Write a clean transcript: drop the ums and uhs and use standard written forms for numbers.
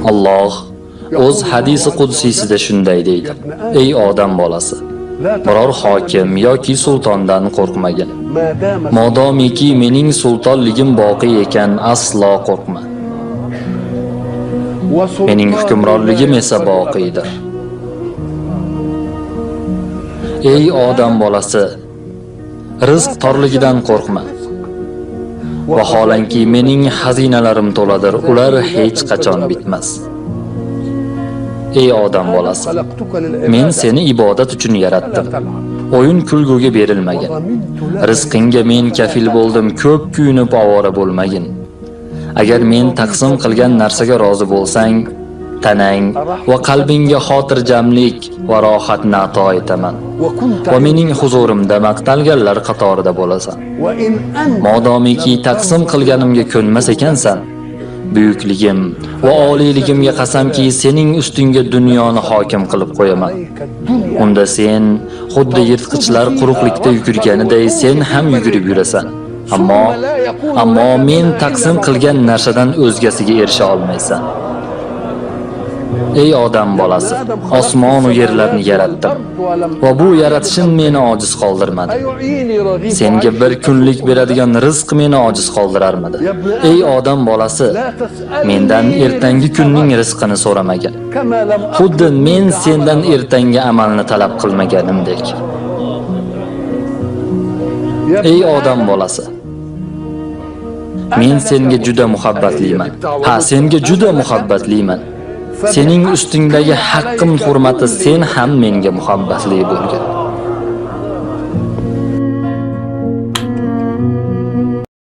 Alloh o'z hadisi qudsiyasida shunday deydi: Ey odam bolasi, biror hokim yoki sultondan qo'rqmagin. Modomiki mening sultonligim boqiy ekan, aslo qo'rqma. Mening hukmronligim esa boqiydir. Ey odam bolasi, rizq torligidan qo'rqma. Vaholanki mening xazinalarim to'ladir, ular hech qachon bitmas. Ey odam bolasi, men seni ibodat uchun yaratdim. O'yin kulguga berilmagin. Rizqingga men kafil bo'ldim, ko'p kuyinib ovora bo'lmagin. Agar men taqsim qilgan narsaga rozi bo'lsang, tanang va qalbingga xotirjamlik va rohatni ato etaman. Va mening huzurimda maqtalganlar qatorida bo'lasan. Modomiki taqsim qilganimga ko'nmas ekansan, buyukligim va oliyligimga qasamki sening ustingga dunyoni hokim qilib qo'yaman. Unda sen xuddi yirtqichlar quruqlikda yugurganiday sen ham yugurib yurasan. Ammo men taqsim qilgan narsadan o'zgasiga erisha olmaysan. Ey odam bolasi, osmon va yerlarni yaratdim va bu yaratishim meni ojiz qoldirmadi. Senga bir kunlik beradigan rizq meni ojiz qoldirarmidi? Ey odam bolasi, mendan ertangi kunning rizqini so'ramagin. Xuddi men sendan ertangi amalni talab qilmaganimdek. Ey odam bolasi, men senga juda muhabbatliman. Senga juda muhabbatliman. Sening ustingdagi haqqim hurmati sen ham menga muhabbatli bo'lgin.